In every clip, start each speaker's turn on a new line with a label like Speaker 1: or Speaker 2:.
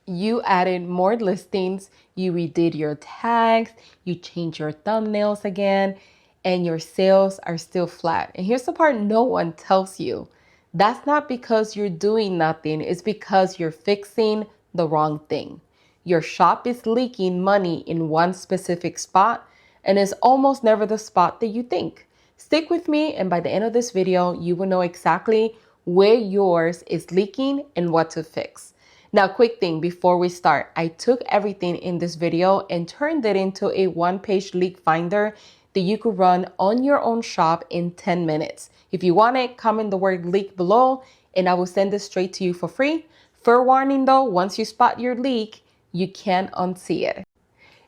Speaker 1: You added more listings, you redid your tags, you changed your thumbnails again, and your sales are still flat. And here's the part no one tells you. That's not because you're doing nothing, it's because you're fixing the wrong thing. Your shop is leaking money in one specific spot, and it's almost never the spot that you think. Stick with me, and by the end of this video, you will know exactly where yours is leaking and what to fix. Now, quick thing before we start, I took everything in this video and turned it into a one-page leak finder that you could run on your own shop in 10 minutes. If you want it, comment the word leak below and I will send it straight to you for free. Fair warning though, once you spot your leak, you can't unsee it.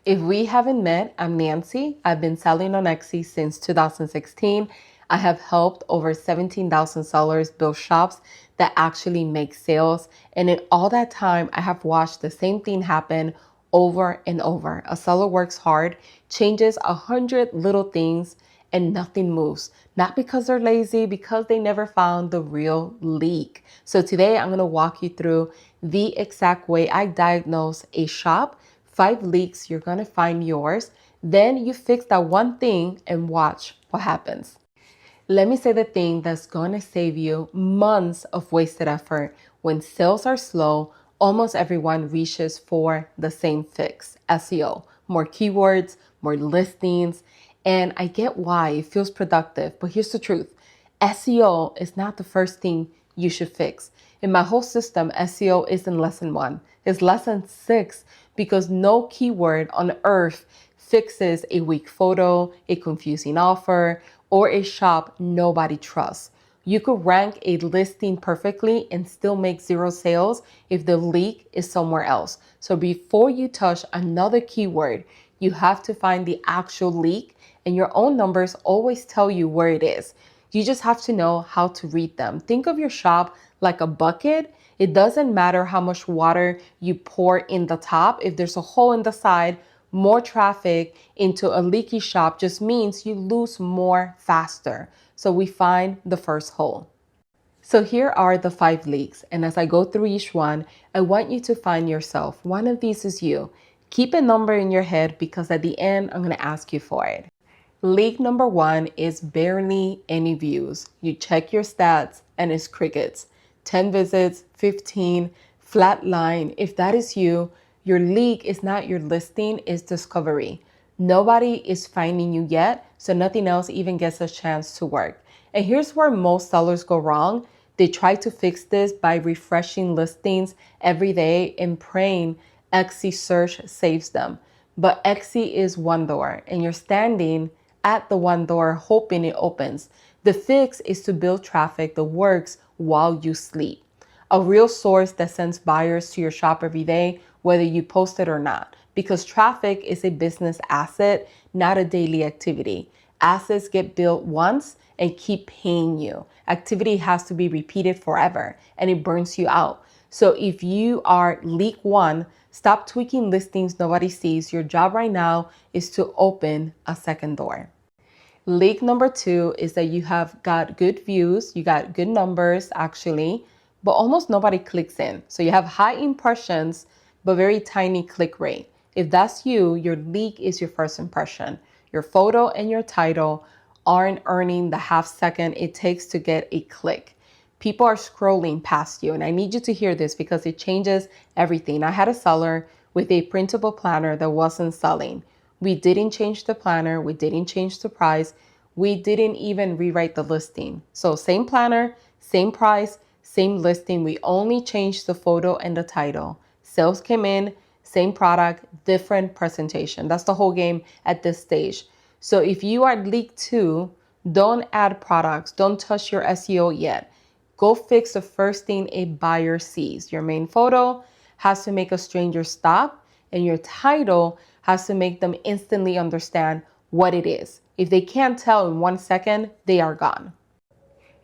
Speaker 1: If we haven't met, I'm Nancy. I've been selling on Etsy since 2016. I have helped over 17,000 sellers build shops that actually make sales. And in all that time, I have watched the same thing happen over and over. A seller works hard, changes 100 little things, and nothing moves. Not because they're lazy, because they never found the real leak. So today I'm gonna walk you through the exact way I diagnose a shop. 5 leaks, you're gonna find yours. Then you fix that one thing and watch what happens. Let me say the thing that's gonna save you months of wasted effort. When sales are slow, almost everyone reaches for the same fix, SEO. More keywords, more listings, and I get why it feels productive, but here's the truth. SEO is not the first thing you should fix. In my whole system, SEO isn't lesson 1. It's lesson 6 because no keyword on earth fixes a weak photo, a confusing offer, or a shop nobody trusts. You could rank a listing perfectly and still make 0 sales if the leak is somewhere else. So before you touch another keyword, you have to find the actual leak, and your own numbers always tell you where it is. You just have to know how to read them. Think of your shop like a bucket. It doesn't matter how much water you pour in the top. If there's a hole in the side, more traffic into a leaky shop just means you lose more faster. So we find the first hole. So here are the 5 leaks. And as I go through each one, I want you to find yourself. One of these is you. Keep a number in your head because at the end, I'm going to ask you for it. Leak number 1 is barely any views. You check your stats and it's crickets. 10 visits, 15, flat line. If that is you, your leak is not your listing, it's discovery. Nobody is finding you yet, so nothing else even gets a chance to work. And here's where most sellers go wrong. They try to fix this by refreshing listings every day and praying Etsy search saves them. But Etsy is one door, and you're standing at the one door hoping it opens. The fix is to build traffic that works while you sleep. A real source that sends buyers to your shop every day, whether you post it or not. Because traffic is a business asset, not a daily activity. Assets get built once and keep paying you. Activity has to be repeated forever and it burns you out. So if you are leak 1, stop tweaking listings nobody sees. Your job right now is to open a second door. Leak number 2 is that you have got good views, you got good numbers actually, but almost nobody clicks in. So you have high impressions, but very tiny click rate. If that's you, your leak is your first impression. Your photo and your title aren't earning the half second it takes to get a click. People are scrolling past you, and I need you to hear this because it changes everything. I had a seller with a printable planner that wasn't selling. We didn't change the planner, we didn't change the price, we didn't even rewrite the listing. So same planner, same price, same listing, we only changed the photo and the title. Sales came in, same product, different presentation. That's the whole game at this stage. So if you are leak 2, don't add products, don't touch your SEO yet. Go fix the first thing a buyer sees. Your main photo has to make a stranger stop, and your title has to make them instantly understand what it is. If they can't tell in 1 second, they are gone.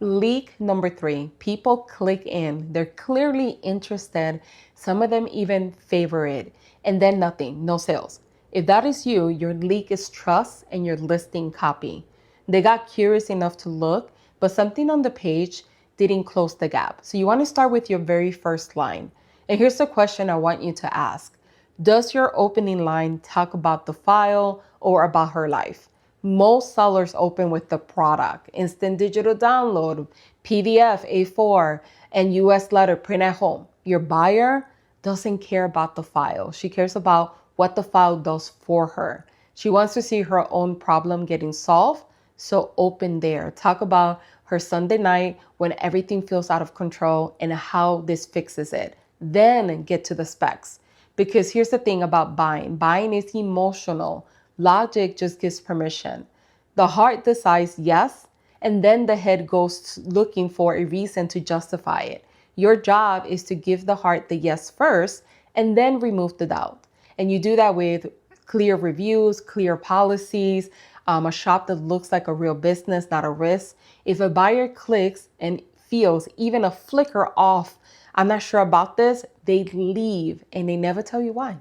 Speaker 1: Leak number 3, people click in. They're clearly interested. Some of them even favor it, and then nothing, no sales. If that is you, your leak is trust and your listing copy. They got curious enough to look, but something on the page didn't close the gap. So you want to start with your very first line. And here's the question I want you to ask. Does your opening line talk about the file or about her life? Most sellers open with the product, instant digital download, PDF, A4, and US letter print at home. Your buyer doesn't care about the file. She cares about what the file does for her. She wants to see her own problem getting solved. So open there. Talk about her Sunday night when everything feels out of control and how this fixes it. Then get to the specs. Because here's the thing about buying. Buying is emotional. Logic just gives permission. The heart decides yes, and then the head goes looking for a reason to justify it. Your job is to give the heart the yes first and then remove the doubt. And you do that with clear reviews, clear policies, a shop that looks like a real business, not a risk. If a buyer clicks and feels even a flicker off, I'm not sure about this, they leave and they never tell you why.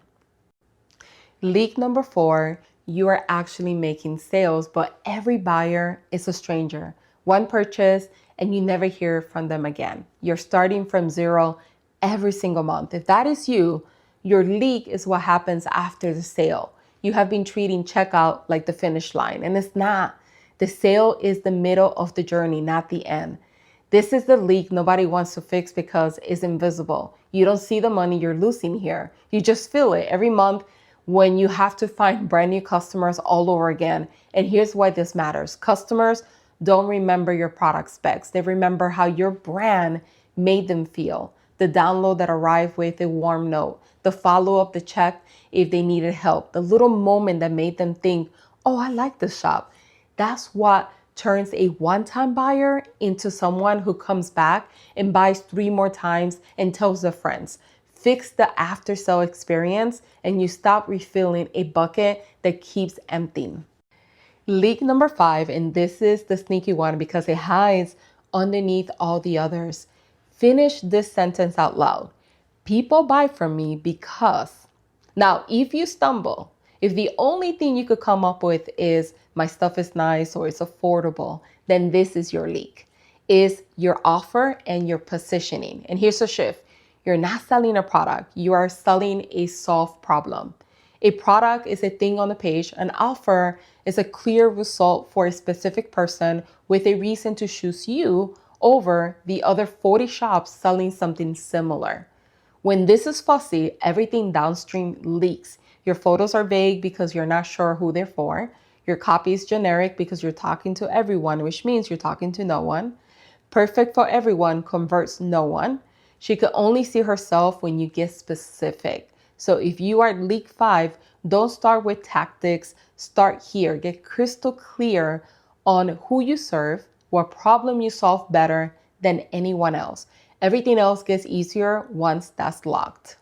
Speaker 1: Leak number 4, you are actually making sales, but every buyer is a stranger. One purchase and you never hear from them again. You're starting from zero every single month. If that is you, your leak is what happens after the sale. You have been treating checkout like the finish line, and it's not. The sale is the middle of the journey, not the end. This is the leak nobody wants to fix because it's invisible. You don't see the money you're losing here. You just feel it every month when you have to find brand new customers all over again. And here's why this matters. Customers don't remember your product specs. They remember how your brand made them feel. The download that arrived with a warm note, the follow-up, the check if they needed help, the little moment that made them think, oh, I like this shop. That's what turns a one-time buyer into someone who comes back and buys 3 more times and tells their friends. Fix the after-sale experience and you stop refilling a bucket that keeps emptying. Leak number 5, and this is the sneaky one because it hides underneath all the others. Finish this sentence out loud. People buy from me because. Now, if you stumble, if the only thing you could come up with is my stuff is nice or it's affordable, then this is your leak. Is your offer and your positioning. And here's the shift. You're not selling a product. You are selling a solved problem. A product is a thing on the page. An offer is a clear result for a specific person with a reason to choose you over the other 40 shops selling something similar. When this is fussy, everything downstream leaks. Your photos are vague because you're not sure who they're for. Your copy is generic because you're talking to everyone, which means you're talking to no one. Perfect for everyone converts no one. She could only see herself when you get specific. So if you are leak 5, don't start with tactics. Start here. Get crystal clear on who you serve, what problem you solve better than anyone else. Everything else gets easier once that's locked.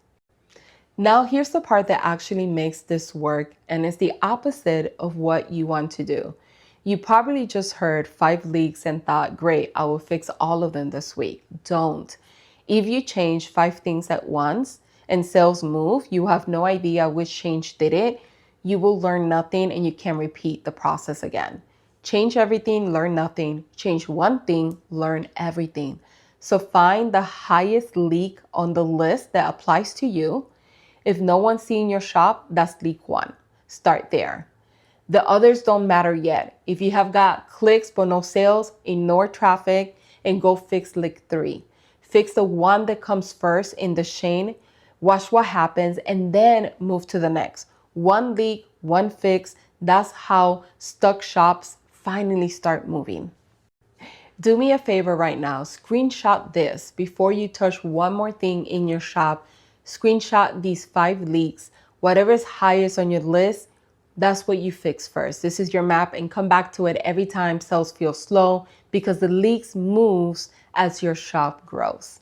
Speaker 1: Now here's the part that actually makes this work, and it's the opposite of what you want to do. You probably just heard 5 leaks and thought, great, I will fix all of them this week. Don't. If you change 5 things at once and sales move, you have no idea which change did it. You will learn nothing and you can repeat the process again. Change everything, learn nothing. Change one thing, learn everything. So find the highest leak on the list that applies to you. If no one's seeing your shop, that's leak 1. Start there. The others don't matter yet. If you have got clicks but no sales, ignore traffic and go fix leak 3. Fix the one that comes first in the chain, watch what happens, and then move to the next. One leak, one fix. That's how stuck shops finally start moving. Do me a favor right now. Screenshot this before you touch one more thing in your shop. Screenshot these 5 leaks. Whatever is highest on your list, that's what you fix first. This is your map, and come back to it every time sales feel slow because the leaks moves as your shop grows.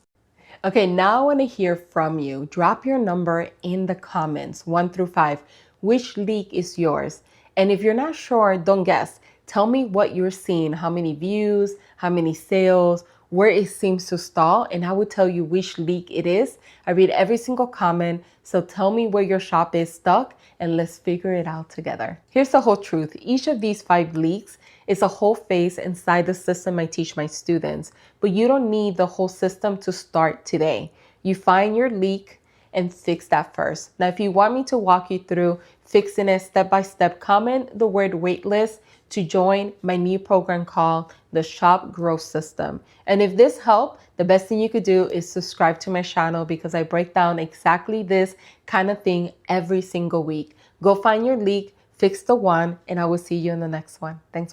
Speaker 1: Okay, now I want to hear from you. Drop your number in the comments, 1 through 5. Which leak is yours? And if you're not sure, don't guess. Tell me what you're seeing, how many views, how many sales, where it seems to stall, and I will tell you which leak it is. I read every single comment, so tell me where your shop is stuck and let's figure it out together. Here's the whole truth. Each of these 5 leaks is a whole phase inside the system I teach my students, but you don't need the whole system to start today. You find your leak, and fix that first. Now, if you want me to walk you through fixing it step by step, comment the word waitlist to join my new program called the Shop Growth System. And if this helped, the best thing you could do is subscribe to my channel because I break down exactly this kind of thing every single week. Go find your leak, fix the one, and I will see you in the next one. Thanks.